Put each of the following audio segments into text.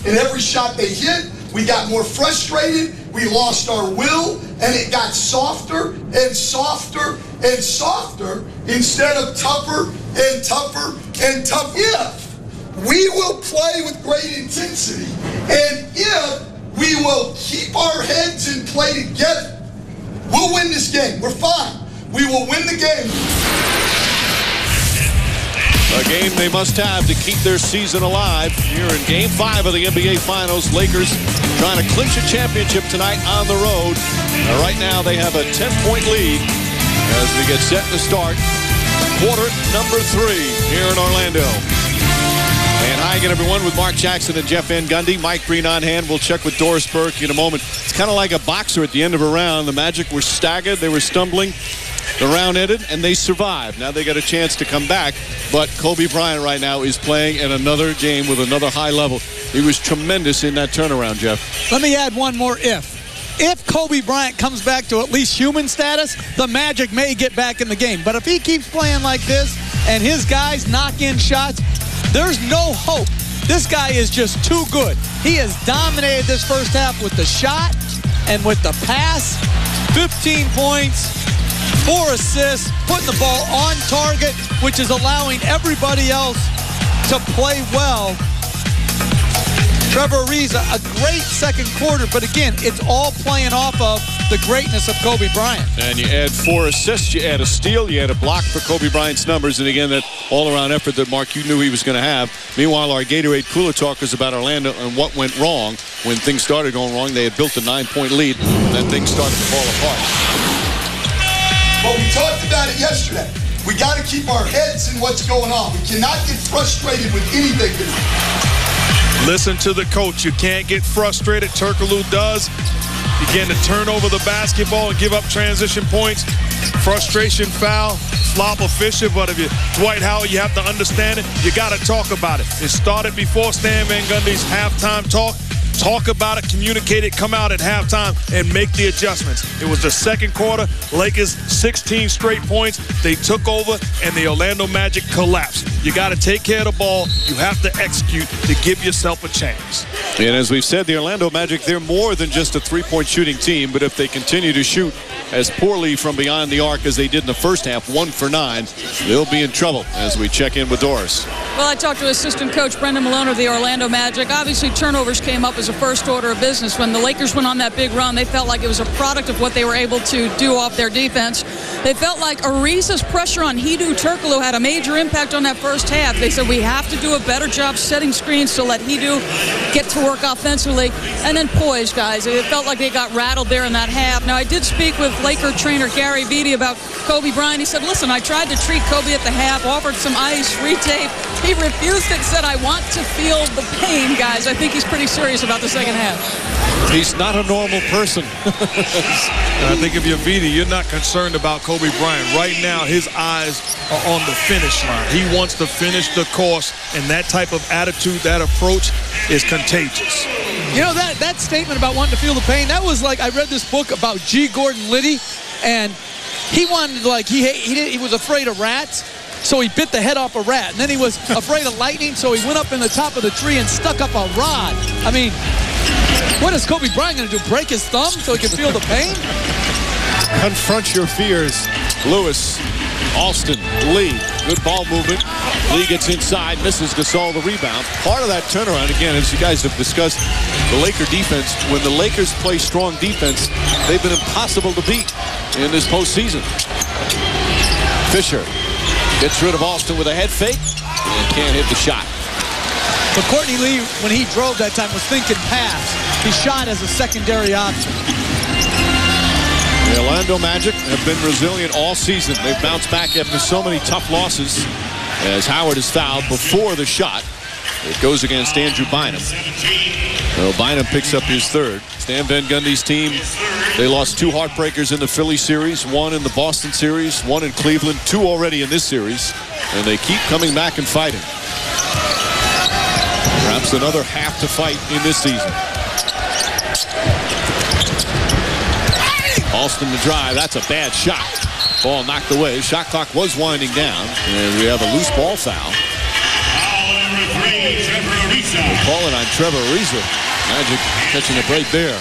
and every shot they hit, we got more frustrated, we lost our will, and it got softer and softer and softer instead of tougher and tougher and tougher. If we will play with great intensity, and if we will keep our heads and play together, we'll win this game. We're fine. We will win the game. A game they must have to keep their season alive. Here in Game 5 of the NBA Finals, Lakers trying to clinch a championship tonight on the road. Right now they have a 10-point lead as we get set to start quarter number 3 here in Orlando. And hi again, everyone, with Mark Jackson and Jeff Van Gundy. Mike Green on hand. We'll check with Doris Burke in a moment. It's kind of like a boxer at the end of a round. The Magic were staggered. They were stumbling. The round ended, and they survived. Now they got a chance to come back, but Kobe Bryant right now is playing in another game with another high level. He was tremendous in that turnaround, Jeff. Let me add one more if. If Kobe Bryant comes back to at least human status, the Magic may get back in the game. But if he keeps playing like this and his guys knock in shots, there's no hope. This guy is just too good. He has dominated this first half with the shot and with the pass. 15 points, 4 assists, putting the ball on target, which is allowing everybody else to play well. Trevor Ariza, a great second quarter, but again, it's all playing off of the greatness of Kobe Bryant. And you add 4 assists, you add a steal, you add a block for Kobe Bryant's numbers, and again, that all-around effort that, Mark, you knew he was going to have. Meanwhile, our Gatorade Cooler talk is about Orlando and what went wrong. When things started going wrong, they had built a 9-point lead, and then things started to fall apart. Well, we talked about it yesterday. We got to keep our heads in what's going on. We cannot get frustrated with anything. Listen to the coach. You can't get frustrated. Turkoglu does. Begin to turn over the basketball and give up transition points. Frustration foul. Flop official. But if you Dwight Howard, you have to understand it. You got to talk about it. It started before Stan Van Gundy's halftime talk. Talk about it, communicate it, come out at halftime, and make the adjustments. It was the second quarter. Lakers 16 straight points. They took over, and the Orlando Magic collapsed. You got to take care of the ball. You have to execute to give yourself a chance. And as we've said, the Orlando Magic, they're more than just a three-point shooting team, but if they continue to shoot as poorly from beyond the arc as they did in the first half, 1 for 9, they'll be in trouble as we check in with Doris. Well, I talked to assistant coach Brendan Malone of the Orlando Magic. Obviously, turnovers came up as a first order of business. When the Lakers went on that big run, they felt like it was a product of what they were able to do off their defense. They felt like Ariza's pressure on Hedo Turkoglu had a major impact on that first half. They said, we have to do a better job setting screens to let Hedo get to work offensively. And then poise, guys. It felt like they got rattled there in that half. Now, I did speak with Laker trainer Gary Vitti about Kobe Bryant. He said, listen, I tried to treat Kobe at the half, offered some ice, retape. He refused it, said, I want to feel the pain, guys. I think he's pretty serious about the second half. He's not a normal person. And I think if you're Vitti, you're not concerned about Kobe Bryant. Right now, his eyes are on the finish line. He wants to finish the course, and that type of attitude, that approach is contagious. You know, that statement about wanting to feel the pain, that was like, I read this book about G. Gordon Liddy, and he wanted, like, he was afraid of rats, so he bit the head off a rat. And then he was afraid of lightning, so he went up in the top of the tree and stuck up a rod. I mean, what is Kobe Bryant going to do, break his thumb so he can feel the pain? Confront your fears. Lewis, Alston, Lee, good ball movement. Lee gets inside, misses Gasol the rebound. Part of that turnaround, again, as you guys have discussed, the Laker defense, when the Lakers play strong defense, they've been impossible to beat in this postseason. Fisher gets rid of Alston with a head fake and can't hit the shot. But Courtney Lee, when he drove that time, was thinking pass. He shot as a secondary option. The Orlando Magic have been resilient all season. They've bounced back after so many tough losses as Howard is fouled before the shot. It goes against Andrew Bynum. So Bynum picks up his third. Stan Van Gundy's team, they lost 2 heartbreakers in the Philly series, 1 in the Boston series, 1 in Cleveland, 2 already in this series, and they keep coming back and fighting. Perhaps another half to fight in this season. Alston to drive. That's a bad shot. Ball knocked away. Shot clock was winding down, and we have a loose ball foul. Foul number 3, Trevor Ariza. Call it on Trevor Ariza. Magic catching a break there.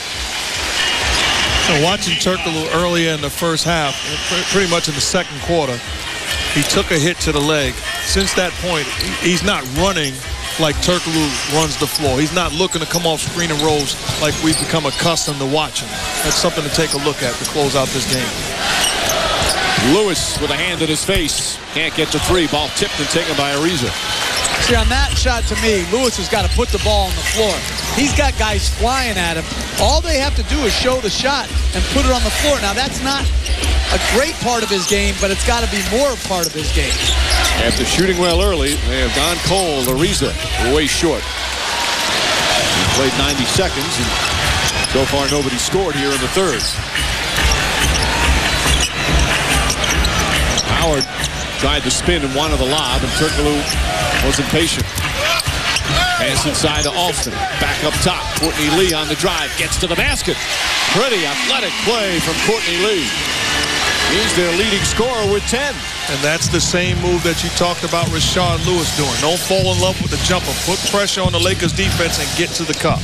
So watching Turkoglu earlier in the first half, pretty much in the second quarter, he took a hit to the leg. Since that point, he's not running like Turkoglu runs the floor. He's not looking to come off screen and rolls like we've become accustomed to watching. That's something to take a look at to close out this game. Lewis with a hand in his face. Can't get to three. Ball tipped and taken by Ariza. See, on that shot, to me, Lewis has got to put the ball on the floor. He's got guys flying at him. All they have to do is show the shot and put it on the floor. Now, that's not a great part of his game, but it's got to be more part of his game. After shooting well early, they have gone cold. Ariza way short. He played 90 seconds, and so far nobody scored here in the third. Howard tried to spin and wanted the lob, and Turkoglu wasn't patient. Pass inside to Alston. Back up top. Courtney Lee on the drive. Gets to the basket. Pretty athletic play from Courtney Lee. He's their leading scorer with 10. And that's the same move that you talked about Rashard Lewis doing. Don't fall in love with the jumper. Put pressure on the Lakers defense and get to the cup.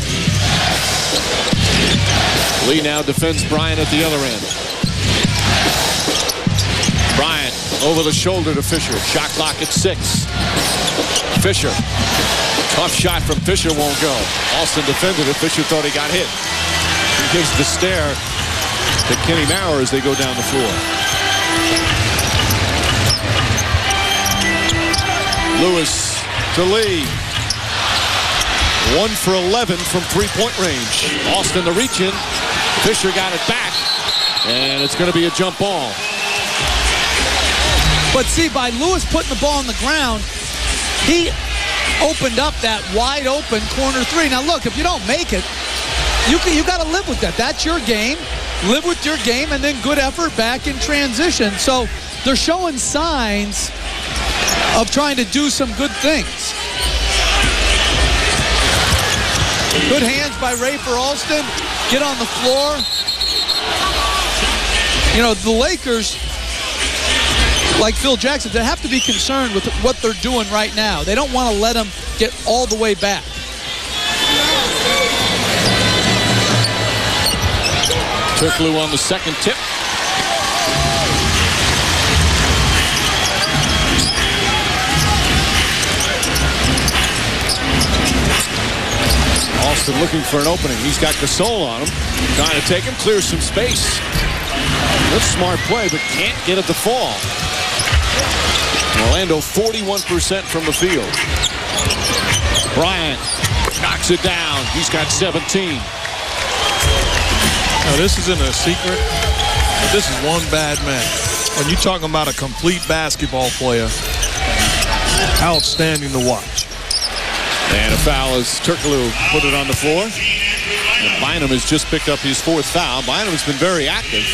Lee now defends Bryant at the other end. Bryant over the shoulder to Fisher. Shot clock at 6. Fisher. Tough shot from Fisher won't go. Alston defended it. Fisher thought he got hit. He gives the stare to Kenny Maurer as they go down the floor. Lewis to Lee. 1 for 11 from three-point range. Alston the reach in. Fisher got it back. And it's going to be a jump ball. But see, by Lewis putting the ball on the ground, he opened up that wide open corner three. Now look, if you don't make it, you got to live with that. That's your game. Live with your game, and then good effort back in transition. So they're showing signs of trying to do some good things. Good hands by Rafer Alston. Get on the floor. You know, the Lakers, like Phil Jackson, they have to be concerned with what they're doing right now. They don't want to let them get all the way back. Turkoglu on the second tip. Alston looking for an opening. He's got Gasol on him. Trying to take him, clear some space. Good smart play, but can't get it to fall. Orlando 41% from the field. Bryant knocks it down. He's got 17. Now, this isn't a secret. This is one bad man. When you're talking about a complete basketball player, outstanding to watch. And a foul as Turkoglu put it on the floor. And Bynum has just picked up his fourth foul. Bynum has been very active.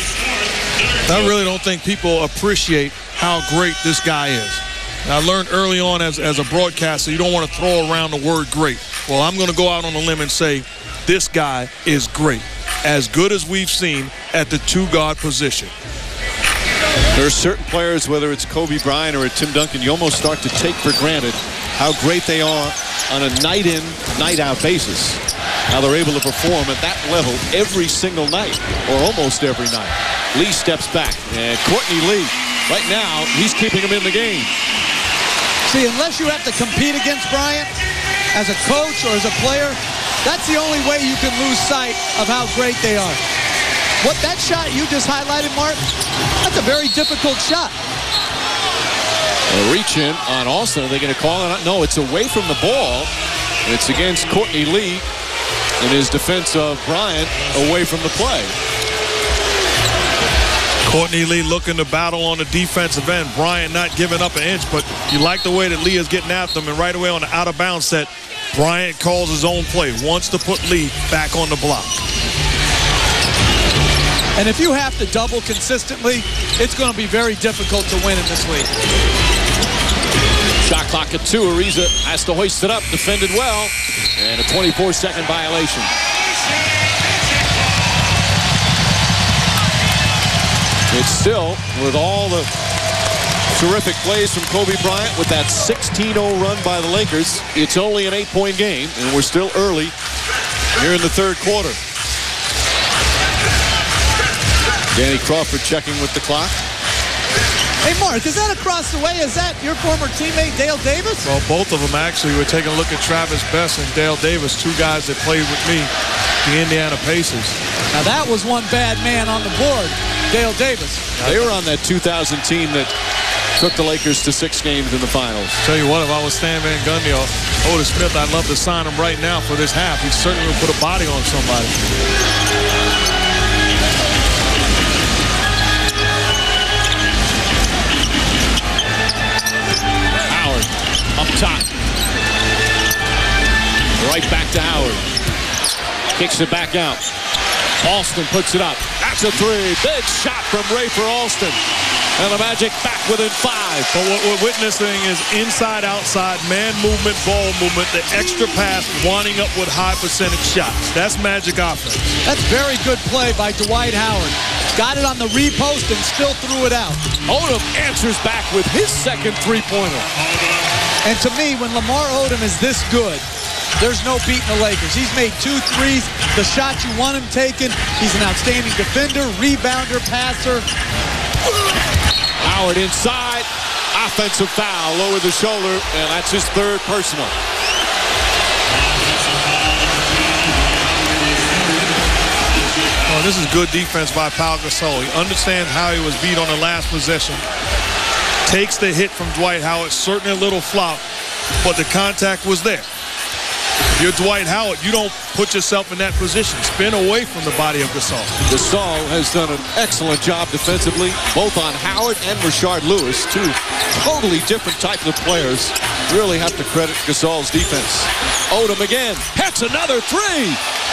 I really don't think people appreciate how great this guy is. Now, I learned early on as a broadcaster, you don't want to throw around the word great. Well, I'm going to go out on a limb and say this guy is great. As good as we've seen at the two-guard position. There are certain players, whether it's Kobe Bryant or Tim Duncan, you almost start to take for granted how great they are on a night-in, night-out basis. How they're able to perform at that level every single night, or almost every night. Lee steps back, and Courtney Lee, right now, he's keeping him in the game. See, unless you have to compete against Bryant as a coach or as a player, that's the only way you can lose sight of how great they are. What that shot you just highlighted, Mark, that's a very difficult shot. A reach in on Alston. Are they going to call it? No, it's away from the ball. It's against Courtney Lee in his defense of Bryant away from the play. Courtney Lee looking to battle on the defensive end. Bryant not giving up an inch, but you like the way that Lee is getting after him, and right away on the out-of-bounds set, Bryant calls his own play, wants to put Lee back on the block. And if you have to double consistently, it's going to be very difficult to win in this league. Shot clock at 2. Ariza has to hoist it up, defended well, and a 24-second violation. It's still, with all the Terrific plays from Kobe Bryant with that 16-0 run by the Lakers. It's only an 8-point game, and we're still early here in the third quarter. Danny Crawford checking with the clock. Hey, Mark, is that across the way? Is that your former teammate, Dale Davis? Well, both of them actually. We're taking a look at Travis Best and Dale Davis, two guys that played with me, the Indiana Pacers. Now, that was one bad man on the board, Dale Davis. They were on that 2000 team that took the Lakers to 6 games in the finals. Tell you what, if I was Stan Van Gundy or Otis Smith, I'd love to sign him right now for this half. He certainly would put a body on somebody. Howard up top. Right back to Howard. Kicks it back out. Alston puts it up. That's a 3. Big shot from Rafer Alston. And the Magic back within 5. But what we're witnessing is inside-outside, man movement, ball movement, the extra pass, winding up with high percentage shots. That's Magic offense. That's very good play by Dwight Howard. Got it on the repost and still threw it out. Odom answers back with his second 3-pointer. And to me, when Lamar Odom is this good, there's no beating the Lakers. He's made 2 threes, the shot you want him taken. He's an outstanding defender, rebounder, passer. Howard inside, offensive foul, lower the shoulder, and that's his 3rd personal. Oh, this is good defense by Pau Gasol. He understands how he was beat on the last possession. Takes the hit from Dwight Howard, certainly a little flop, but the contact was there. If you're Dwight Howard, you don't put yourself in that position. Spin away from the body of Gasol. Gasol has done an excellent job defensively, both on Howard and Rashard Lewis, 2 totally different types of players. Really have to credit Gasol's defense. Odom again. Hits another 3.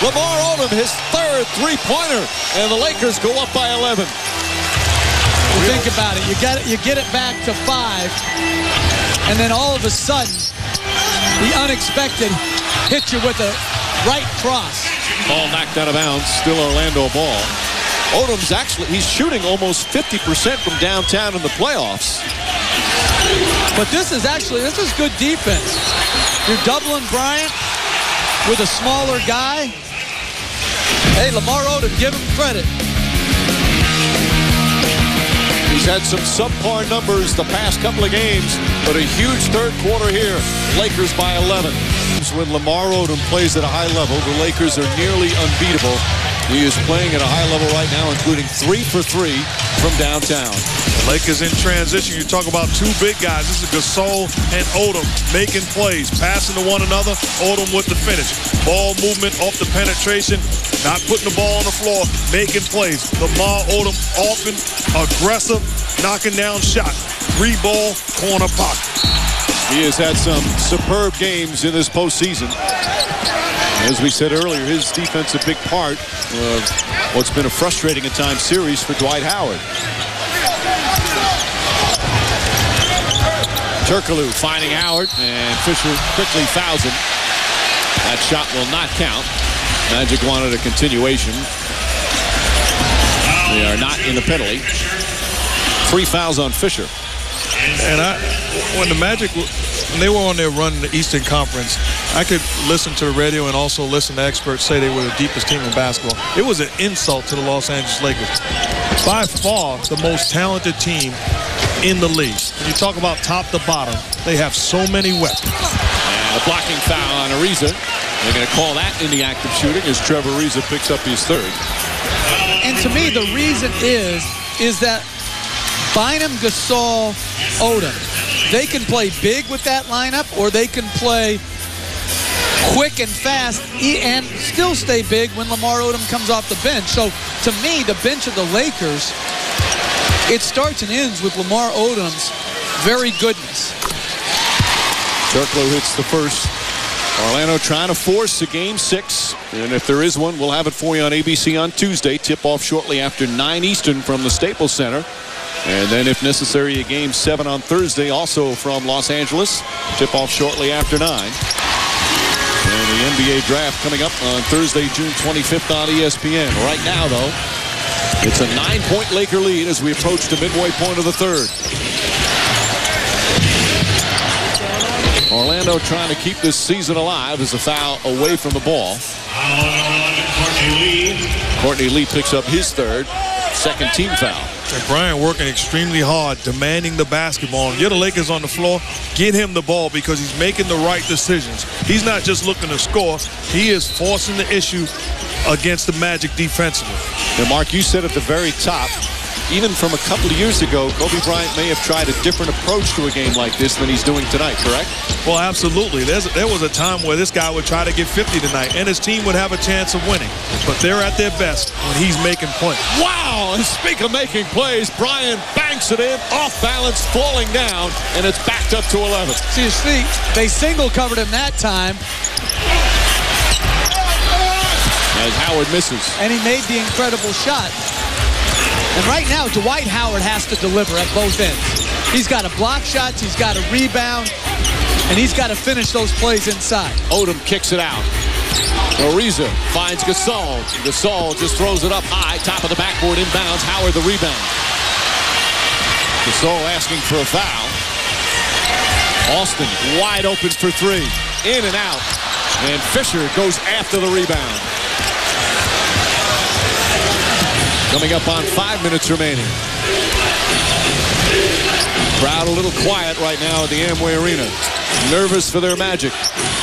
Lamar Odom, his 3rd 3-pointer, and the Lakers go up by 11. Well, think about it. You get it back to 5, and then all of a sudden, the unexpected hit you with a right cross. Ball knocked out of bounds. Still Orlando ball. Odom's he's shooting almost 50% from downtown in the playoffs. But this is good defense. You're doubling Bryant with a smaller guy. Hey, Lamar Odom, give him credit. He's had some subpar numbers the past couple of games, but a huge third quarter here. Lakers by 11. When Lamar Odom plays at a high level, the Lakers are nearly unbeatable. He is playing at a high level right now, including 3 for 3 from downtown. The Lakers in transition. You talk about 2 big guys. This is Gasol and Odom making plays, passing to one another. Odom with the finish. Ball movement off the penetration, not putting the ball on the floor, making plays. Lamar Odom often aggressive, knocking down shot. 3-ball, corner pocket. He has had some superb games in this postseason. As we said earlier, his defense a big part of what's been a frustrating at times series for Dwight Howard. Turkoglu finding Howard, and Fisher quickly fouls him. That shot will not count. Magic wanted a continuation. They are not in the penalty. 3 fouls on Fisher. And when the Magic, when they were on their run in the Eastern Conference, I could listen to the radio and also listen to experts say they were the deepest team in basketball. It was an insult to the Los Angeles Lakers. By far the most talented team in the league. When you talk about top to bottom, they have so many weapons. And a blocking foul on Ariza. They're going to call that in the act of shooting as Trevor Ariza picks up his 3rd. And to me, the reason is that Bynum, Gasol, Odom, they can play big with that lineup, or they can play quick and fast and still stay big when Lamar Odom comes off the bench. So to me, the bench of the Lakers, it starts and ends with Lamar Odom's very goodness. Turkoglu hits the first. Orlando trying to force a Game 6. And if there is one, we'll have it for you on ABC on Tuesday. Tip-off shortly after 9 Eastern from the Staples Center. And then, if necessary, a Game 7 on Thursday, also from Los Angeles. Tip-off shortly after 9. And the NBA draft coming up on Thursday, June 25th on ESPN. Right now, though, it's a 9-point Laker lead as we approach the midway point of the 3rd. Orlando trying to keep this season alive as a foul away from the ball. Courtney Lee picks up his third, second team foul. And Bryant working extremely hard, demanding the basketball. Get the Lakers on the floor, get him the ball because he's making the right decisions. He's not just looking to score. He is forcing the issue against the Magic defensively. Now, Mark, you said at the very top, even from a couple of years ago, Kobe Bryant may have tried a different approach to a game like this than he's doing tonight, correct? Well, absolutely. There was a time where this guy would try to get 50 tonight, and his team would have a chance of winning. But they're at their best when he's making plays. Wow! And speak of making plays, Bryant banks it in, off balance, falling down, and it's backed up to 11. So you see, they single covered him that time. As Howard misses. And he made the incredible shot. And right now, Dwight Howard has to deliver at both ends. He's got to block shots, he's got to rebound, and he's got to finish those plays inside. Odom kicks it out. Ariza finds Gasol. Gasol just throws it up high, top of the backboard, inbounds. Howard the rebound. Gasol asking for a foul. Austin wide open for three. In and out. And Fisher goes after the rebound. Coming up on 5 minutes remaining. Crowd a little quiet right now at the Amway Arena. Nervous for their Magic.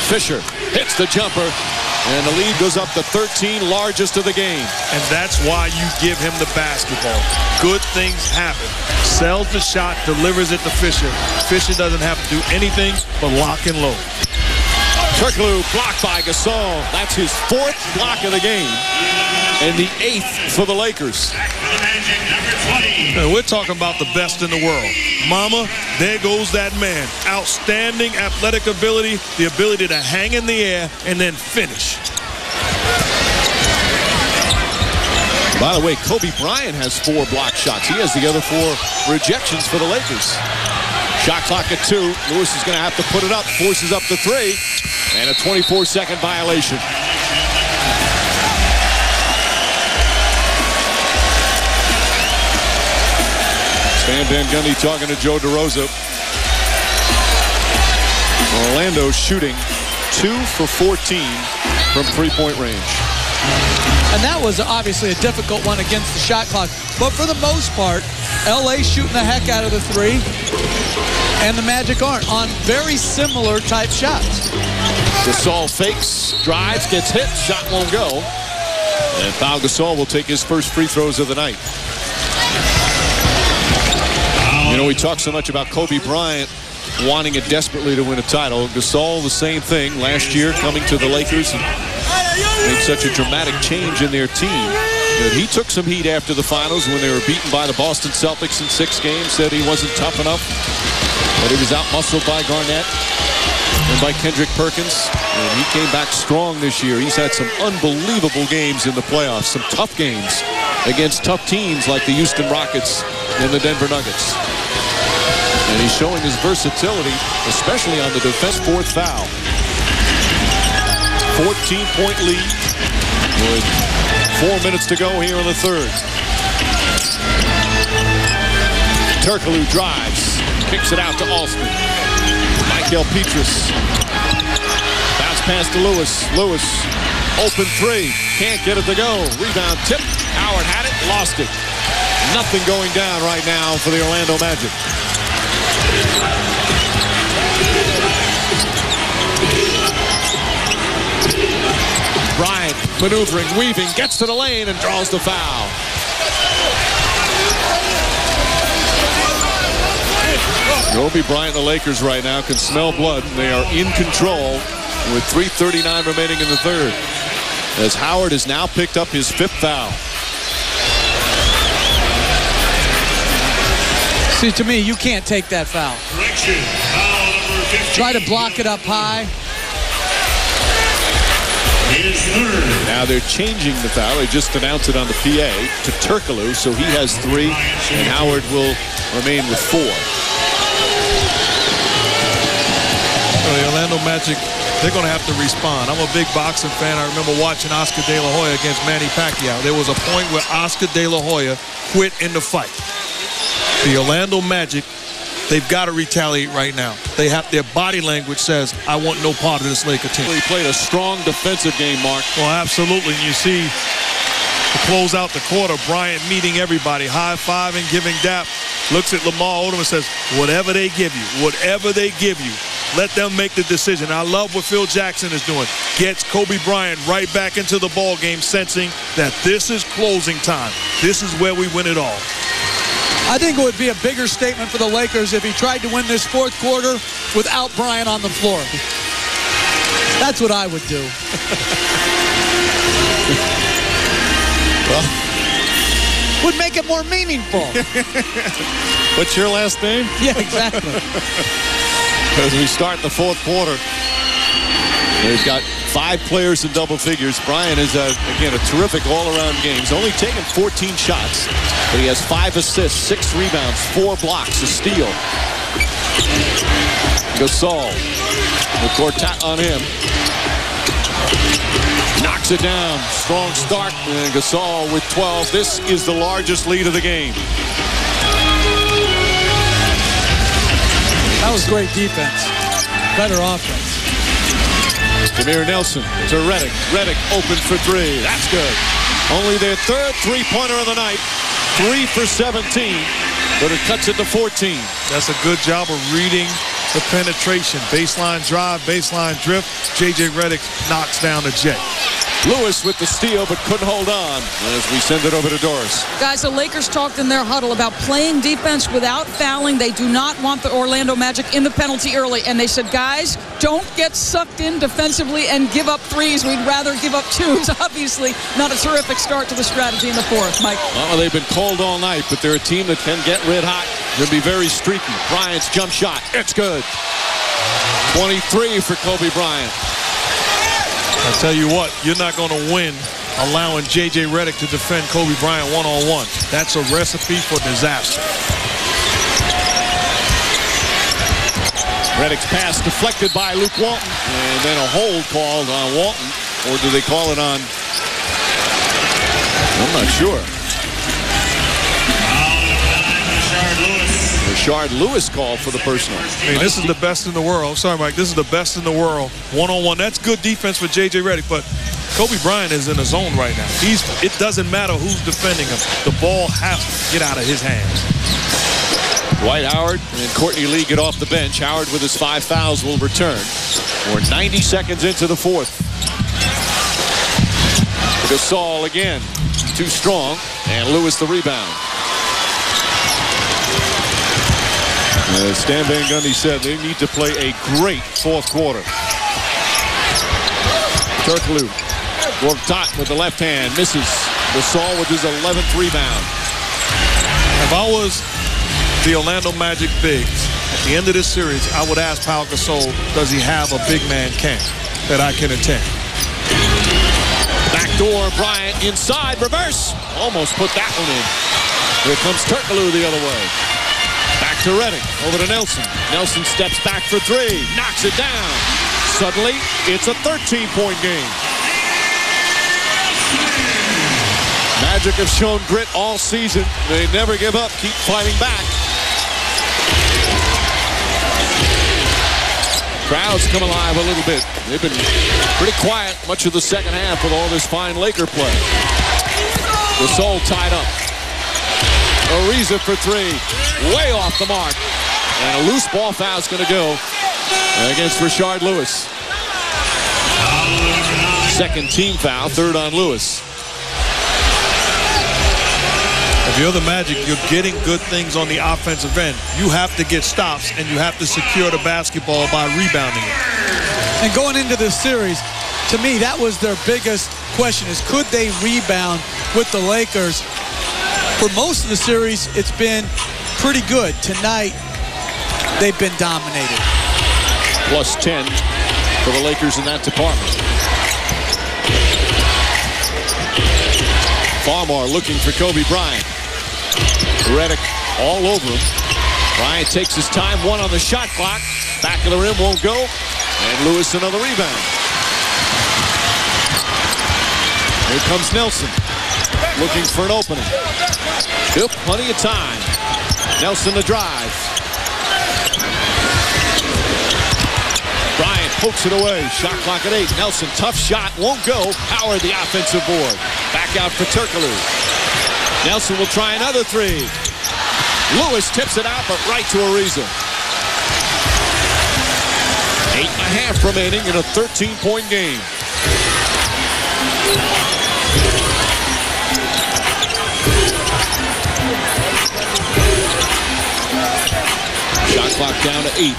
Fisher hits the jumper, and the lead goes up to 13, largest of the game. And that's why you give him the basketball. Good things happen. Sells the shot, delivers it to Fisher. Fisher doesn't have to do anything but lock and load. Turkoglu blocked by Gasol. That's his fourth block of the game. And the 8th for the Lakers. And we're talking about the best in the world. Mama, there goes that man. Outstanding athletic ability, the ability to hang in the air and then finish. By the way, Kobe Bryant has 4 block shots. He has the other 4 rejections for the Lakers. Shot clock at 2. Lewis is going to have to put it up. Forces up to 3. And a 24-second violation. Stan Van Gundy talking to Joe DeRosa. Orlando shooting 2 for 14 from three-point range. And that was obviously a difficult one against the shot clock. But for the most part, LA shooting the heck out of the 3. And the Magic aren't on very similar type shots. Gasol fakes, drives, gets hit, shot won't go. And Pau Gasol will take his first free throws of the night. You know, we talk so much about Kobe Bryant wanting it desperately to win a title. Gasol, the same thing. Last year, coming to the Lakers and made such a dramatic change in their team. That he took some heat after the finals when they were beaten by the Boston Celtics in 6 games. Said he wasn't tough enough. But he was out-muscled by Garnett and by Kendrick Perkins. And he came back strong this year. He's had some unbelievable games in the playoffs. Some tough games against tough teams like the Houston Rockets and the Denver Nuggets. And he's showing his versatility, especially on the defense. 4th foul. 14-point lead with 4 minutes to go here in the 3rd. Turkoglu drives, kicks it out to Alston. Michael Petrus. Bounce pass to Lewis. Lewis, open 3. Can't get it to go. Rebound tip. Howard had it, lost it. Nothing going down right now for the Orlando Magic. Bryant maneuvering, weaving, gets to the lane and draws the foul. Kobe Bryant and the Lakers right now can smell blood. They are in control with 3:39 remaining in the 3rd. As Howard has now picked up his 5th foul. See, to me, you can't take that foul. Try to block it up high. Now they're changing the foul. They just announced it on the PA to Turkoglu, so he has 3, and Howard will remain with 4. The Orlando Magic, they're going to have to respond. I'm a big boxing fan. I remember watching Oscar De La Hoya against Manny Pacquiao. There was a point where Oscar De La Hoya quit in the fight. The Orlando Magic They've got to retaliate right now. They have their body language says, I want no part of this Laker team. He played a strong defensive game, Mark. Well, absolutely. You see, to close out the quarter, Bryant meeting everybody, high-fiving, giving dap, looks at Lamar Odom and says, whatever they give you, let them make the decision. I love what Phil Jackson is doing. Gets Kobe Bryant right back into the ball game, sensing that this is closing time. This is where we win it all. I think it would be a bigger statement for the Lakers if he tried to win this fourth quarter without Bryant on the floor. That's what I would do. Well, would make it more meaningful. what's your last name? Yeah, exactly. As we start the fourth quarter, they've got 5 players in double figures. Bryant is, again, a terrific all-around game. He's only taken 14 shots, but he has 5 assists, 6 rebounds, 4 blocks, a steal. Gasol, the quartet on him. Knocks it down. Strong start. And Gasol with 12. This is the largest lead of the game. That was great defense. Better offense. Jameer Nelson to Redick. Redick open for 3. That's good. Only their third three-pointer of the night. 3 for 17. But it cuts it to 14. That's a good job of reading the penetration. Baseline drive, baseline drift. J.J. Redick knocks down the J. Lewis with the steal, but couldn't hold on as we send it over to Doris. Guys, the Lakers talked in their huddle about playing defense without fouling. They do not want the Orlando Magic in the penalty early. And they said, guys, don't get sucked in defensively and give up threes. We'd rather give up twos. Obviously, not a terrific start to the strategy in the fourth. Mike? Well, they've been cold all night, but they're a team that can get red hot. They'll be very streaky. Bryant's jump shot. It's good. 23 for Kobe Bryant. I tell you what, you're not going to win allowing J.J. Redick to defend Kobe Bryant one-on-one. That's a recipe for disaster. Redick's pass deflected by Luke Walton. And then a hold called on Walton. Or do they call it on? I'm not sure. Rashard Lewis called for the personal. I mean, this is the best in the world. Sorry, Mike. This is the best in the world. One-on-one. That's good defense for J.J. Redick, but Kobe Bryant is in a zone right now. It doesn't matter who's defending him. The ball has to get out of his hands. Dwight Howard and Courtney Lee get off the bench. Howard with his 5 fouls will return. We're 90 seconds into the fourth. Gasol again. Too strong. And Lewis the rebound. Stan Van Gundy said they need to play a great fourth quarter. Turkoglu, Gortat with the left hand, misses. Gasol with his 11th rebound. If I was the Orlando Magic bigs, at the end of this series, I would ask Pau Gasol, does he have a big man camp that I can attend? Backdoor, Bryant inside, reverse. Almost put that one in. Here comes Turkoglu the other way. Back to Redick, over to Nelson. Nelson steps back for 3, knocks it down. Suddenly, it's a 13-point game. Magic have shown grit all season. They never give up, keep fighting back. Crowds come alive a little bit. They've been pretty quiet much of the second half with all this fine Laker play. Gasol tied up. Ariza for 3, way off the mark. And a loose ball foul is going to go against Rashard Lewis. Second team foul, 3rd on Lewis. If you're the Magic, you're getting good things on the offensive end. You have to get stops, and you have to secure the basketball by rebounding it. And going into this series, to me, that was their biggest question, is could they rebound with the Lakers? For most of the series, it's been pretty good. Tonight, they've been dominated. Plus 10 for the Lakers in that department. Farmar looking for Kobe Bryant. Redick all over him. Bryant takes his time, 1 on the shot clock. Back of the rim won't go. And Lewis another rebound. Here comes Nelson. Looking for an opening. Yep, plenty of time. Nelson to drive. pokes it away. Shot clock at 8. Nelson, tough shot, won't go. Howard, the offensive board. Back out for Turkoglu. Nelson will try another three. Lewis tips it out, but right to Ariza. 8.5 remaining in a 13-point game. Shot clock down to 8.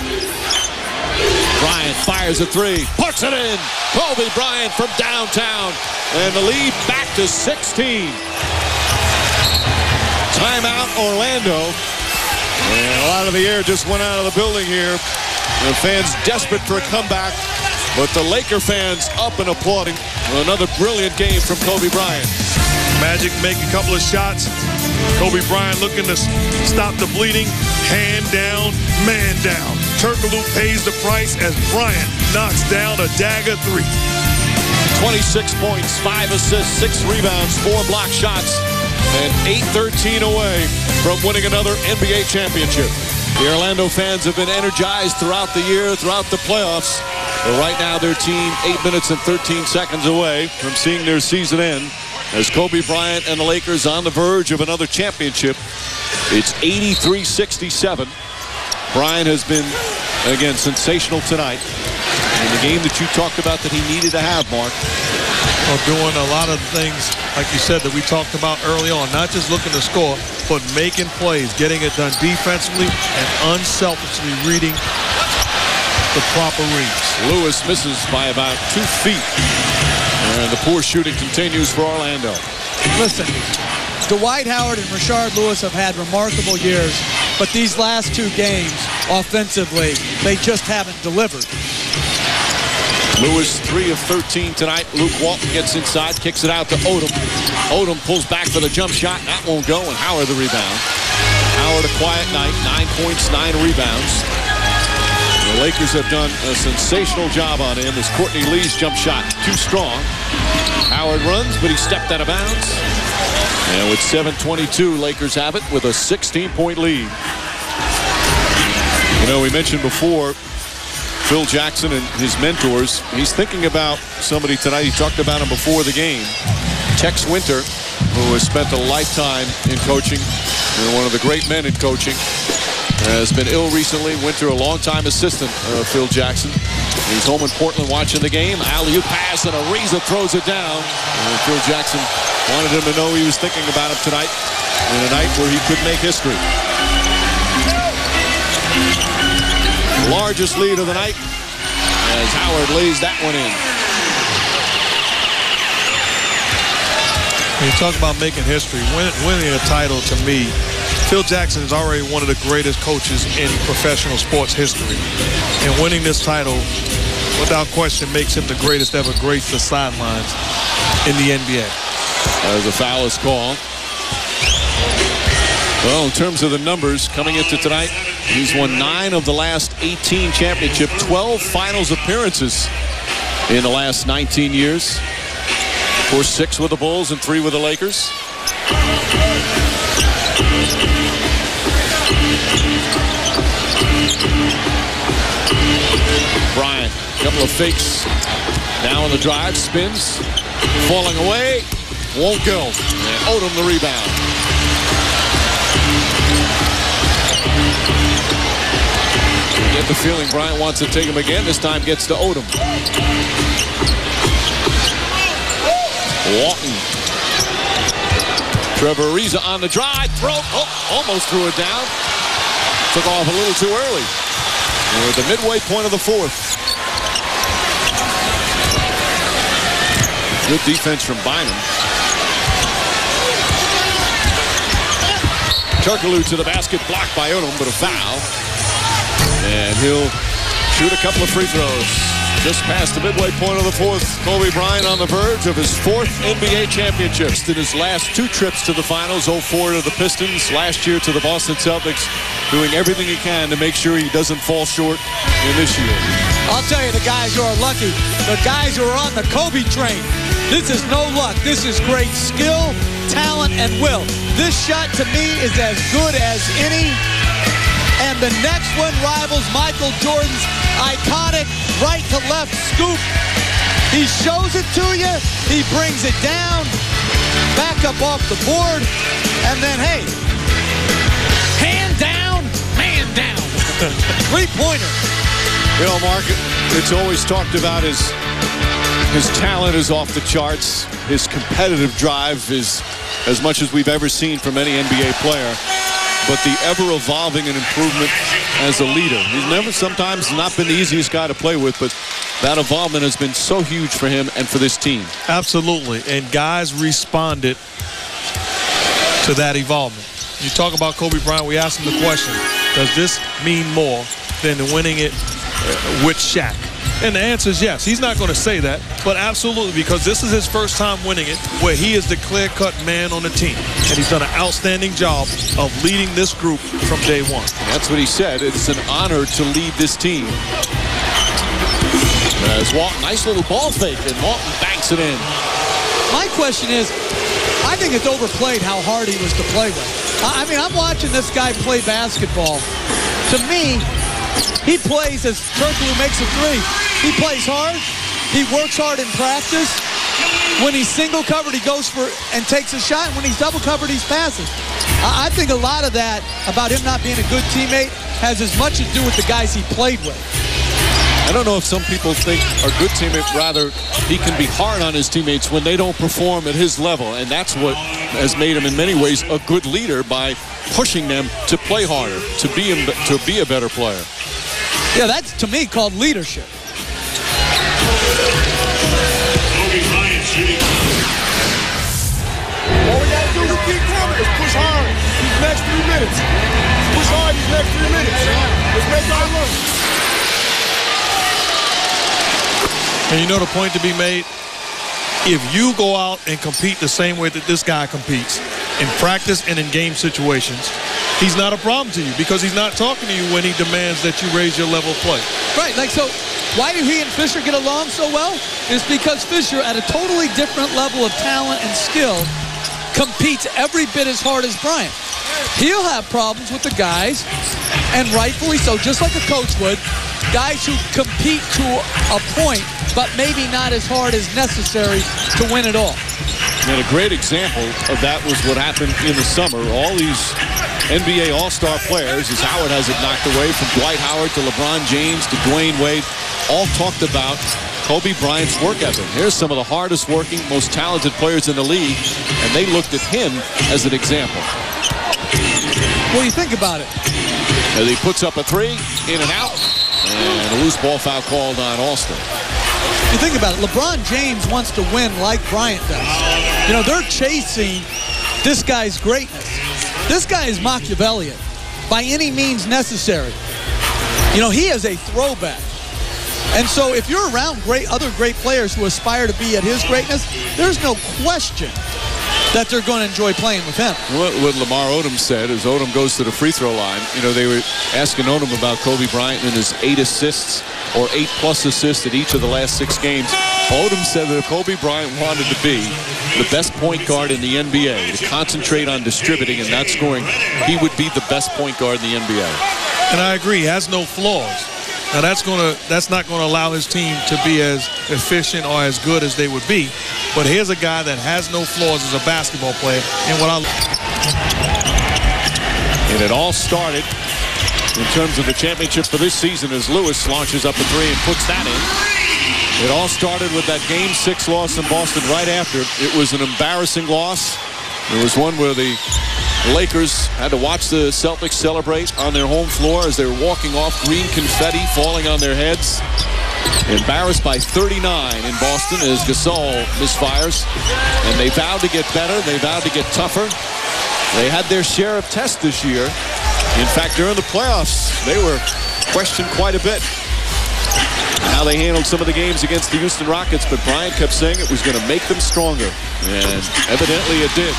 Bryant fires a three, puts it in. Kobe Bryant from downtown, and the lead back to 16. Timeout, Orlando. And a lot of the air just went out of the building here. The fans desperate for a comeback, but the Laker fans up and applauding. Another brilliant game from Kobe Bryant. Magic make a couple of shots. Kobe Bryant looking to stop the bleeding. Hand down, man down. Turkoglu pays the price as Bryant knocks down a dagger three. 26 points, 5 assists, 6 rebounds, 4 block shots, and 8-13 away from winning another NBA championship. The Orlando fans have been energized throughout the year, throughout the playoffs. But right now, their team 8 minutes and 13 seconds away from seeing their season end. As Kobe Bryant and the Lakers on the verge of another championship. It's 83-67. Bryant has been, again, sensational tonight. In the game that you talked about that he needed to have, Mark. Well, doing a lot of things, like you said, that we talked about early on. Not just looking to score, but making plays, getting it done defensively, and unselfishly reading the proper reads. Lewis misses by about 2 feet. And the poor shooting continues for Orlando. Listen, Dwight Howard and Rashard Lewis have had remarkable years, but these last 2 games, offensively, they just haven't delivered. Lewis 3 of 13 tonight. Luke Walton gets inside, kicks it out to Odom. Odom pulls back for the jump shot. That won't go, and Howard the rebound. Howard a quiet night, 9 points, 9 rebounds. The Lakers have done a sensational job on him as Courtney Lee's jump shot too strong. Howard runs, but he stepped out of bounds. And with 7:22, Lakers have it with a 16-point lead. You know, we mentioned before Phil Jackson and his mentors. He's thinking about somebody tonight. He talked about him before the game. Tex Winter, who has spent a lifetime in coaching, and one of the great men in coaching. Has been ill recently. Winter, a longtime assistant of Phil Jackson. He's home in Portland watching the game. Alley-oop pass, and Ariza throws it down. And Phil Jackson wanted him to know he was thinking about him tonight in a night where he could make history. Largest lead of the night as Howard lays that one in. When you talk about making history, winning a title, to me, Phil Jackson is already one of the greatest coaches in professional sports history. And winning this title, without question, makes him the greatest ever grace the sidelines in the NBA. As a foul is called. Well, in terms of the numbers coming into tonight, he's won 9 of the last 18 championship, 12 finals appearances in the last 19 years. Of course, 6 with the Bulls and 3 with the Lakers. Bryant, a couple of fakes. Now on the drive, spins, falling away, won't go. And Odom the rebound. You get the feeling Bryant wants to take him again. This time gets to Odom. Walton. Trevor Ariza on the drive, almost threw it down. Took off a little too early. We're at the midway point of the 4th. Good defense from Bynum. Turkoglu to the basket, blocked by Odom, but a foul. And he'll shoot a couple of free throws. Just past the midway point of the 4th, Kobe Bryant on the verge of his 4th NBA championship. In his last 2 trips to the finals, 04 to the Pistons, last year to the Boston Celtics, doing everything he can to make sure he doesn't fall short in this year. I'll tell you, the guys who are lucky, the guys who are on the Kobe train, this is no luck. This is great skill, talent, and will. This shot, to me, is as good as any And the next one rivals Michael Jordan's iconic right-to-left scoop. He shows it to you. He brings it down, back up off the board, and then, hey, hand down, man down. Three-pointer. You know, Mark, it's always talked about his talent is off the charts. His competitive drive is as much as we've ever seen from any NBA player. But the ever-evolving and improvement as a leader. He's sometimes not been the easiest guy to play with, but that evolvement has been so huge for him and for this team. Absolutely. And guys responded to that evolvement. You talk about Kobe Bryant, we asked him the question, does this mean more than winning it with Shaq? And the answer is yes. He's not going to say that, but absolutely, because this is his first time winning it where he is the clear-cut man on the team. And he's done an outstanding job of leading this group from day one. That's what he said. It's an honor to lead this team. As Walton, nice little ball fake, and Walton banks it in. My question is, I think it's overplayed how hard he was to play with. I mean, I'm watching this guy play basketball. To me, he plays as Turkoglu makes a three. He plays hard. He works hard in practice. When he's single covered, he goes for and takes a shot. And when he's double covered, he's passing. I think a lot of that about him not being a good teammate has as much to do with the guys he played with. I don't know if some people think a good teammate, rather, he can be hard on his teammates when they don't perform at his level. And that's what has made him, in many ways, a good leader by pushing them to play harder, to be a better player. Yeah, that's, to me, called leadership. All we got to do is keep coming. Let's push hard these next 3 minutes. Push hard these next 3 minutes. Let's make our run. And you know the point to be made? If you go out and compete the same way that this guy competes, in practice and in game situations, he's not a problem to you because he's not talking to you when he demands that you raise your level of play. Right, like, so why do he and Fisher get along so well? It's because Fisher, at a totally different level of talent and skill, competes every bit as hard as Bryant. He'll have problems with the guys, and rightfully so, just like a coach would, guys who compete to a point, but maybe not as hard as necessary to win it all. And a great example of that was what happened in the summer. All these NBA All-Star players, as Howard has it knocked away, from Dwight Howard to LeBron James to Dwayne Wade, all talked about Kobe Bryant's work ethic. Here's some of the hardest working, most talented players in the league, and they looked at him as an example. Well, you think about it. As he puts up a three, in and out, and a loose ball foul called on Alston. You think about it, LeBron James wants to win like Bryant does. You know, they're chasing this guy's greatness. This guy is Machiavellian by any means necessary. You know, he is a throwback. And so if you're around other great players who aspire to be at his greatness, there's no question that they're going to enjoy playing with him. What Lamar Odom said as Odom goes to the free throw line, you know, they were asking Odom about Kobe Bryant and his 8 assists or 8+ assists in each of the last 6 games. Odom said that if Kobe Bryant wanted to be the best point guard in the NBA, to concentrate on distributing and not scoring, he would be the best point guard in the NBA. And I agree, he has no flaws. Now that's not going to allow his team to be as efficient or as good as they would be. But here's a guy that has no flaws as a basketball player. And it all started in terms of the championship for this season as Lewis launches up a three and puts that in. It all started with that Game 6 loss in Boston right after. It was an embarrassing loss. It was one where the Lakers had to watch the Celtics celebrate on their home floor as they were walking off, green confetti falling on their heads. Embarrassed by 39 in Boston as Gasol misfires. And they vowed to get better. They vowed to get tougher. They had their share of tests this year. In fact, during the playoffs, they were questioned quite a bit how they handled some of the games against the Houston Rockets, but Bryant kept saying it was going to make them stronger, and evidently it did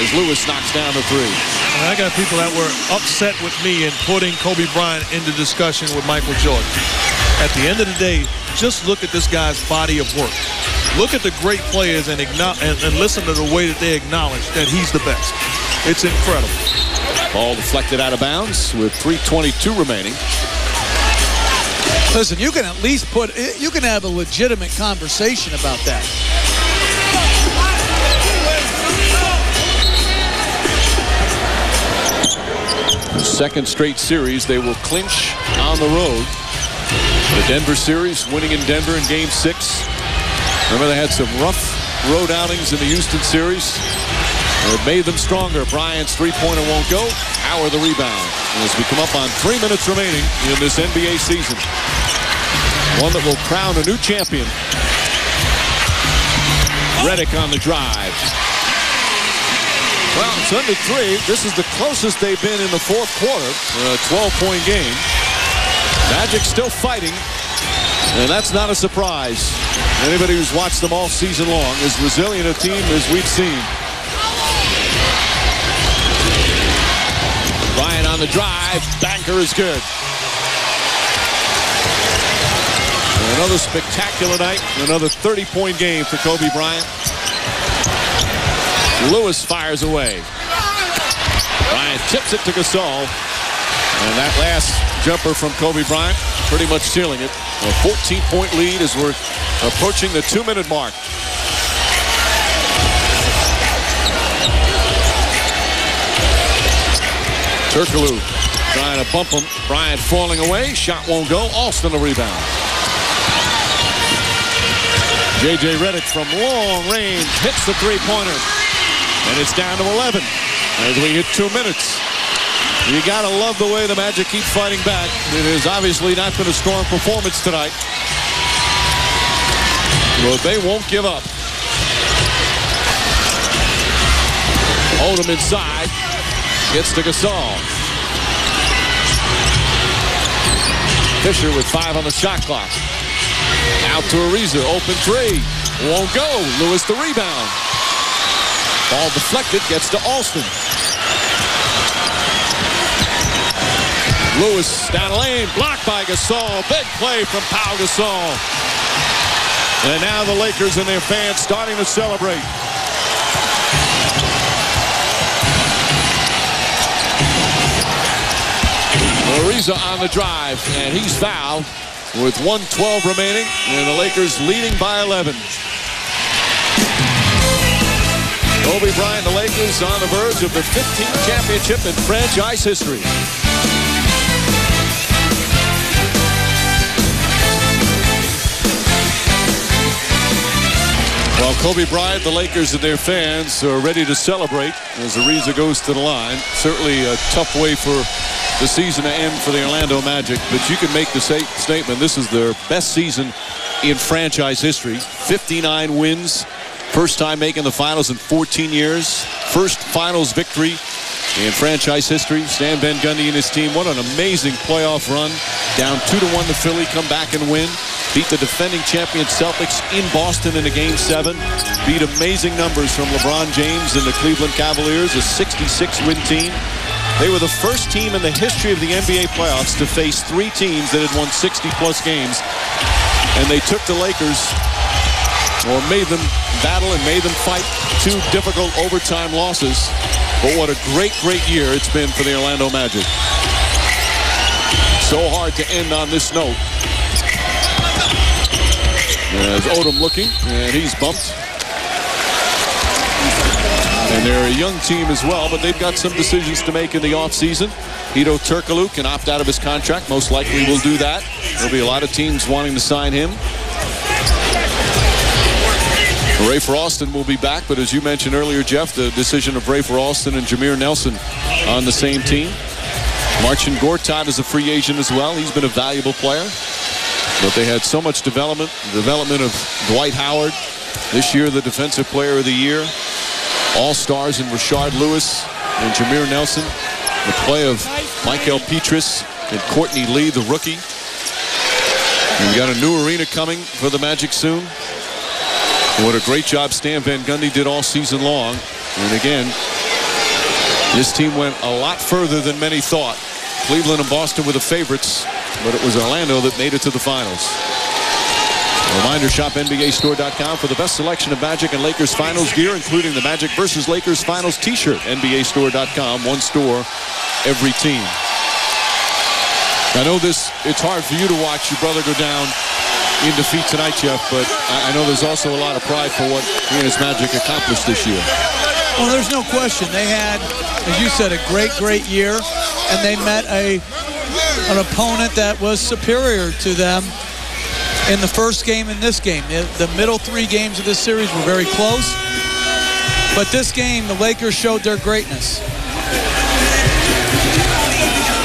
as Lewis knocks down the three. And I got people that were upset with me in putting Kobe Bryant into discussion with Michael Jordan. At the end of the day, just look at this guy's body of work. Look at the great players and listen to the way that they acknowledge that he's the best. It's incredible. Ball deflected out of bounds with 3:22 remaining. Listen, you can at least you can have a legitimate conversation about that. The second straight series they will clinch on the road. The Denver series, winning in Denver in Game 6. Remember, they had some rough road outings in the Houston series. It made them stronger. Bryant's three-pointer won't go. Howard the rebound. As we come up on 3 minutes remaining in this NBA season. One that will crown a new champion. Redick on the drive. Well, it's under 3. This is the closest they've been in the fourth quarter. A 12-point game. Magic still fighting. And that's not a surprise. Anybody who's watched them all season long, as resilient a team as we've seen. Bryant on the drive. Banker is good. Another spectacular night. Another 30-point game for Kobe Bryant. Lewis fires away. Bryant tips it to Gasol. And that last jumper from Kobe Bryant pretty much sealing it. A 14-point lead as we're approaching the 2-minute mark. Turkoglu trying to bump him. Bryant falling away. Shot won't go. Alston the rebound. J.J. Redick from long range hits the three-pointer. And it's down to 11 as we hit 2 minutes. You gotta love the way the Magic keep fighting back. It has obviously not been a strong performance tonight. But they won't give up. Odom inside. Gets to Gasol. Fisher with 5 on the shot clock. Out to Ariza. Open 3. Won't go. Lewis the rebound. Ball deflected. Gets to Alston. Lewis down the lane. Blocked by Gasol. Big play from Pau Gasol. And now the Lakers and their fans starting to celebrate. Ariza on the drive, and he's fouled with 1:12 remaining, and the Lakers leading by 11. Kobe Bryant and the Lakers on the verge of the 15th championship in franchise history. Well, Kobe Bryant, the Lakers and their fans are ready to celebrate as Ariza goes to the line. Certainly a tough way for the season to end for the Orlando Magic, but you can make the statement this is their best season in franchise history. 59 wins, first time making the finals in 14 years, first finals victory in franchise history. Stan Van Gundy and his team, what an amazing playoff run. Down 2-1 to Philly, come back and win. Beat the defending champion Celtics in Boston in a Game 7. Beat amazing numbers from LeBron James and the Cleveland Cavaliers, a 66-win team. They were the first team in the history of the NBA playoffs to face 3 teams that had won 60-plus games. And they took the Lakers, or made them battle and made them fight 2 difficult overtime losses. But what a great, great year it's been for the Orlando Magic. So hard to end on this note. As Odom looking, and he's bumped. And they're a young team as well, but they've got some decisions to make in the offseason. Hedo Turkoglu can opt out of his contract. Most likely will do that. There'll be a lot of teams wanting to sign him. Rafer Alston will be back, but as you mentioned earlier, Jeff, the decision of Rafer Alston and Jameer Nelson on the same team. Marcin Gortat is a free agent as well. He's been a valuable player. But they had so much development of Dwight Howard. This year, the Defensive Player of the Year. All-stars in Rashard Lewis and Jameer Nelson. The play of Michael Petrus and Courtney Lee, the rookie. And we got a new arena coming for the Magic soon. What a great job Stan Van Gundy did all season long. And again, this team went a lot further than many thought. Cleveland and Boston were the favorites, but it was Orlando that made it to the finals. Reminder, shop NBAstore.com for the best selection of Magic and Lakers Finals gear, including the Magic vs. Lakers Finals t-shirt. NBAstore.com, one store, every team. I know it's hard for you to watch your brother go down in defeat tonight, Jeff, but I know there's also a lot of pride for what he and his Magic accomplished this year. Well, there's no question. They had, as you said, a great year, and they met an opponent that was superior to them in the first game and this game. The middle 3 games of this series were very close, but this game, the Lakers showed their greatness.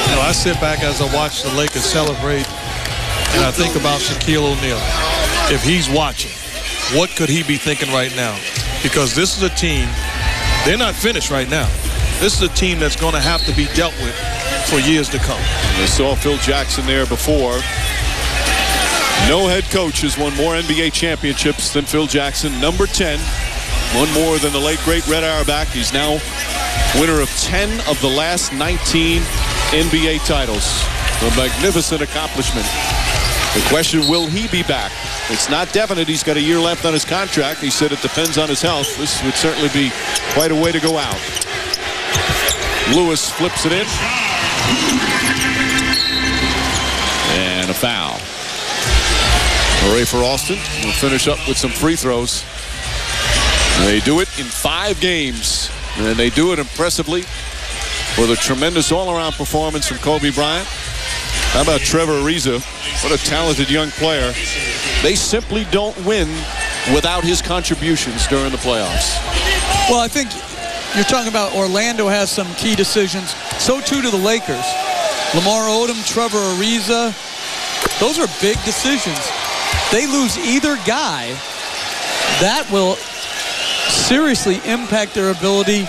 You know, I sit back as I watch the Lakers celebrate, and I think about Shaquille O'Neal. If he's watching, what could he be thinking right now? Because this is a team, they're not finished right now. This is a team that's going to have to be dealt with for years to come. They saw Phil Jackson there before. No head coach has won more NBA championships than Phil Jackson. Number 10, one more than the late, great Red Auerbach. He's now winner of 10 of the last 19 NBA titles. A magnificent accomplishment. The question, will he be back? It's not definite. He's got a year left on his contract. He said it depends on his health. This would certainly be quite a way to go out. Lewis flips it in. And a foul. Rafer Alston will finish up with some free throws. They do it in 5 games. And they do it impressively with a tremendous all-around performance from Kobe Bryant. How about Trevor Ariza? What a talented young player. They simply don't win without his contributions during the playoffs. Well, I think you're talking about Orlando has some key decisions. So too do the Lakers. Lamar Odom, Trevor Ariza. Those are big decisions. They lose either guy, that will seriously impact their ability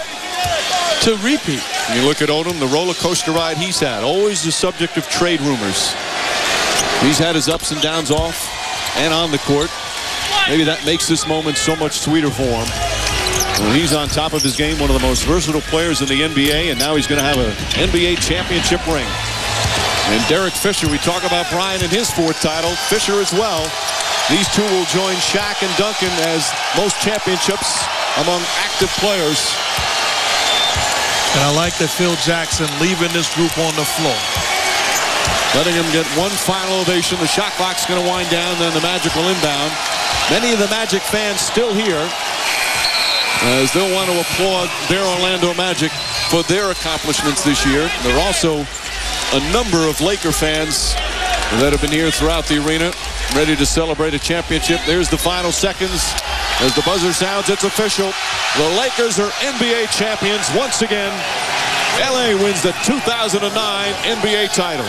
to repeat. You look at Odom, the roller coaster ride he's had, always the subject of trade rumors. He's had his ups and downs off and on the court. Maybe that makes this moment so much sweeter for him. When he's on top of his game, one of the most versatile players in the NBA, and now he's going to have an NBA championship ring. And Derek Fisher, we talk about Bryant and his 4th title. Fisher as well. These two will join Shaq and Duncan as most championships among active players. And I like that Phil Jackson leaving this group on the floor. Letting him get one final ovation. The shot clock's going to wind down, then the Magic will inbound. Many of the Magic fans still here, as they'll want to applaud their Orlando Magic for their accomplishments this year. There are also a number of Laker fans that have been here throughout the arena, ready to celebrate a championship. There's the final seconds. As the buzzer sounds, it's official. The Lakers are NBA champions once again. LA wins the 2009 NBA title.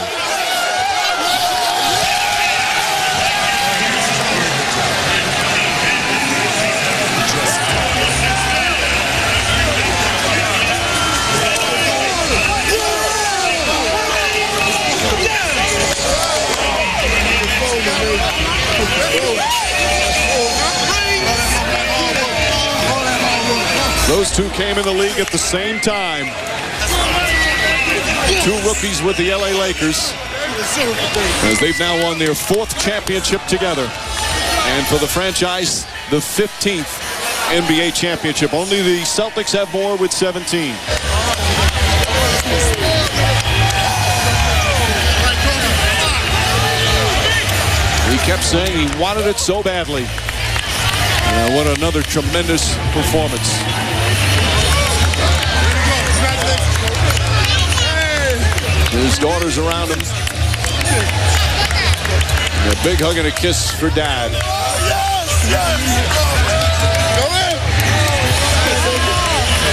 Those two came in the league at the same time. 2 rookies with the LA Lakers, as they've now won their 4th championship together. And for the franchise, the 15th NBA championship. Only the Celtics have more with 17. He kept saying he wanted it so badly. What another tremendous performance. His daughters around him. A big hug and a kiss for Dad.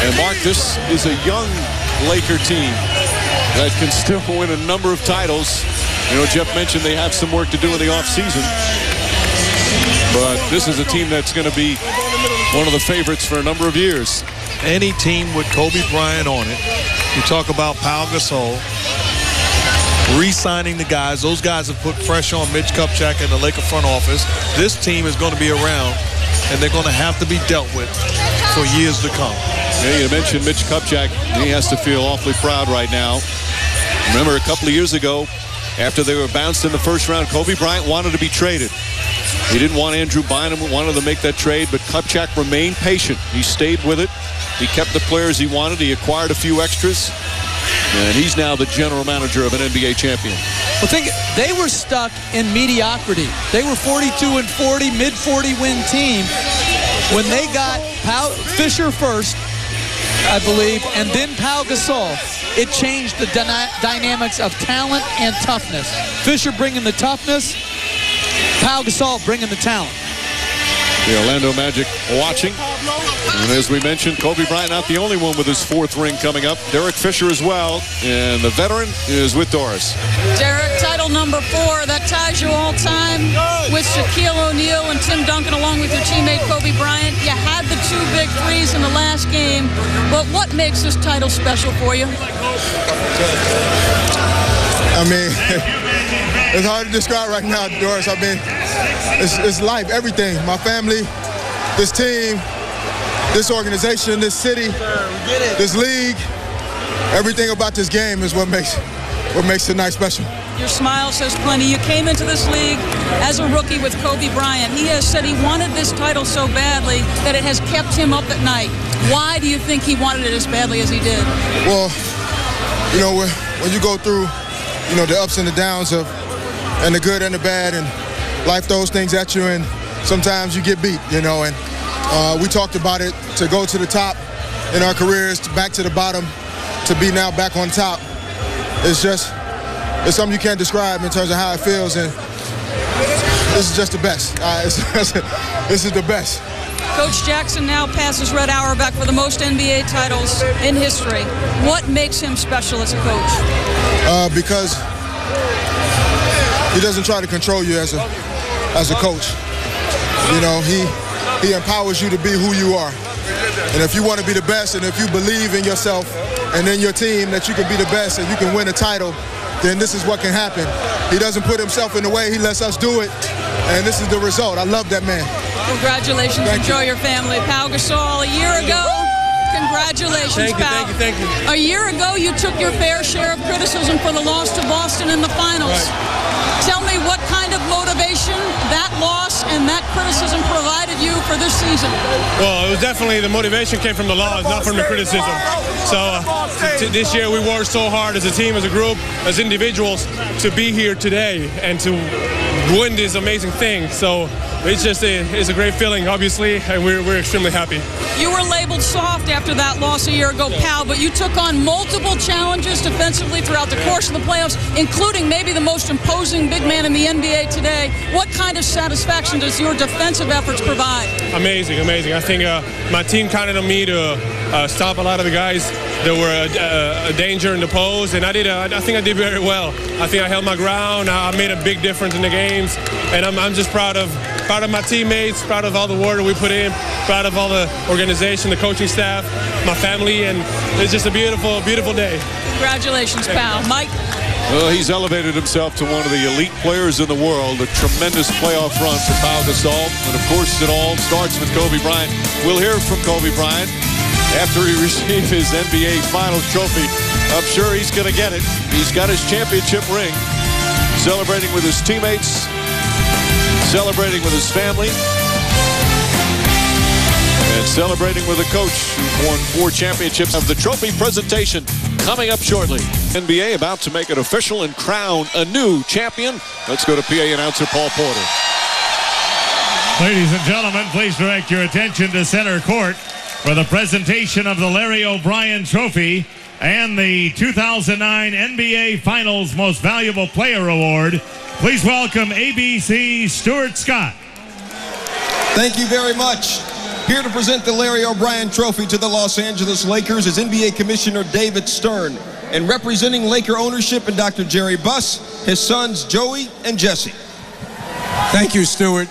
And Mark, this is a young Laker team that can still win a number of titles. You know, Jeff mentioned they have some work to do in the offseason. But this is a team that's going to be one of the favorites for a number of years. Any team with Kobe Bryant on it, you talk about Pau Gasol, re-signing the guys. Those guys have put pressure on Mitch Kupchak and the Laker front office. This team is going to be around, and they're going to have to be dealt with for years to come. Yeah, you mentioned Mitch Kupchak. He has to feel awfully proud right now. Remember, a couple of years ago, after they were bounced in the first round, Kobe Bryant wanted to be traded. He didn't want Andrew Bynum, wanted to make that trade, but Kupchak remained patient. He stayed with it. He kept the players he wanted. He acquired a few extras. And he's now the general manager of an NBA champion. Well, they were stuck in mediocrity. They were 42-40, mid-40 win team. When they got Fisher first, I believe, and then Pau Gasol, it changed the dynamics of talent and toughness. Fisher bringing the toughness, Pau Gasol bringing the talent. The Orlando Magic watching. And as we mentioned, Kobe Bryant not the only one with his 4th ring coming up. Derek Fisher as well. And the veteran is with Doris. Derek, title number 4. That ties you all time with Shaquille O'Neal and Tim Duncan along with your teammate Kobe Bryant. You had the 2 big threes in the last game. But what makes this title special for you? I mean, it's hard to describe right now, Doris. I mean, it's life, everything. My family, this team, this organization, this city, this league. Everything about this game is what makes tonight special. Your smile says plenty. You came into this league as a rookie with Kobe Bryant. He has said he wanted this title so badly that it has kept him up at night. Why do you think he wanted it as badly as he did? Well, you know, when you go through, you know, the ups and the downs and the good and the bad, and life throws things at you, and sometimes you get beat, you know, and we talked about it, to go to the top in our careers, back to the bottom, to be now back on top. It's something you can't describe in terms of how it feels, and this is just the best. This is the best. Coach Jackson now passes Red Auerbach for the most NBA titles in history. What makes him special as a coach? Because he doesn't try to control you as a coach. You know, he empowers you to be who you are. And if you want to be the best, and if you believe in yourself and in your team that you can be the best and you can win a title, then this is what can happen. He doesn't put himself in the way. He lets us do it. And this is the result. I love that man. Congratulations. Enjoy your family. Pau Gasol, a year ago. Congratulations, Pau. Thank you. A year ago, you took your fair share of criticism for the loss to Boston in the finals. Right. Tell me what kind of motivation that loss and that criticism provided you for this season. Well, it was definitely the motivation came from the loss, not from the criticism. So this year we worked so hard as a team, as a group, as individuals to be here today and to win this amazing thing. So it's a great feeling, obviously, and we're extremely happy. You were labeled soft after that loss a year ago, Pau, but you took on multiple challenges defensively throughout the course of the playoffs, including maybe the most imposing big man in the NBA today. What kind of satisfaction does your defensive efforts provide? Amazing. I think my team counted on me to stop a lot of the guys that were a danger in the post, and I think I did very well. I think I held my ground. I made a big difference in the games, and I'm just proud of my teammates, proud of all the work that we put in, proud of all the organization, the coaching staff, my family, and it's just a beautiful, beautiful day. Congratulations, Pau. Mike? Well, he's elevated himself to one of the elite players in the world. A tremendous playoff run for Pau Gasol. And, of course, it all starts with Kobe Bryant. We'll hear from Kobe Bryant after he receives his NBA Finals trophy. I'm sure he's going to get it. He's got his championship ring. Celebrating with his teammates. Celebrating with his family. And celebrating with a coach who won 4 championships. Of the trophy presentation coming up shortly. NBA about to make it official and crown a new champion. Let's go to PA announcer Paul Porter. Ladies and gentlemen, please direct your attention to center court for the presentation of the Larry O'Brien Trophy and the 2009 NBA Finals Most Valuable Player Award. Please welcome ABC Stuart Scott. Thank you very much. Here to present the Larry O'Brien Trophy to the Los Angeles Lakers is NBA Commissioner David Stern, and representing Laker ownership and Dr. Jerry Buss, his sons Joey and Jesse. Thank you, Stuart.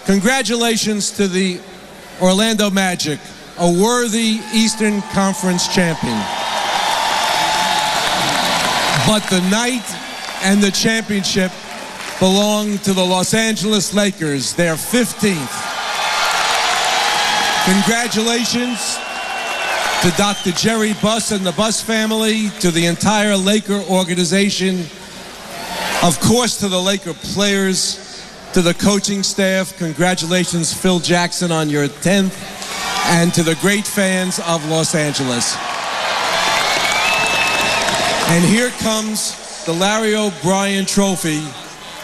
Congratulations to the Orlando Magic, a worthy Eastern Conference champion. But the night and the championship belong to the Los Angeles Lakers, their 15th. Congratulations to Dr. Jerry Buss and the Buss family, to the entire Laker organization, of course to the Laker players, To the coaching staff, congratulations, Phil Jackson, on your 10th. And to the great fans of Los Angeles. And here comes the Larry O'Brien Trophy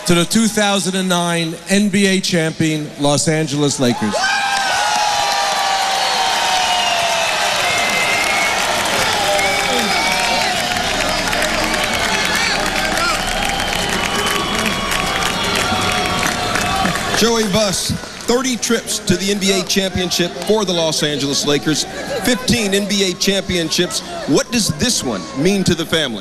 to the 2009 NBA champion Los Angeles Lakers. Joey Buss, 30 trips to the NBA championship for the Los Angeles Lakers, 15 NBA championships. What does this one mean to the family?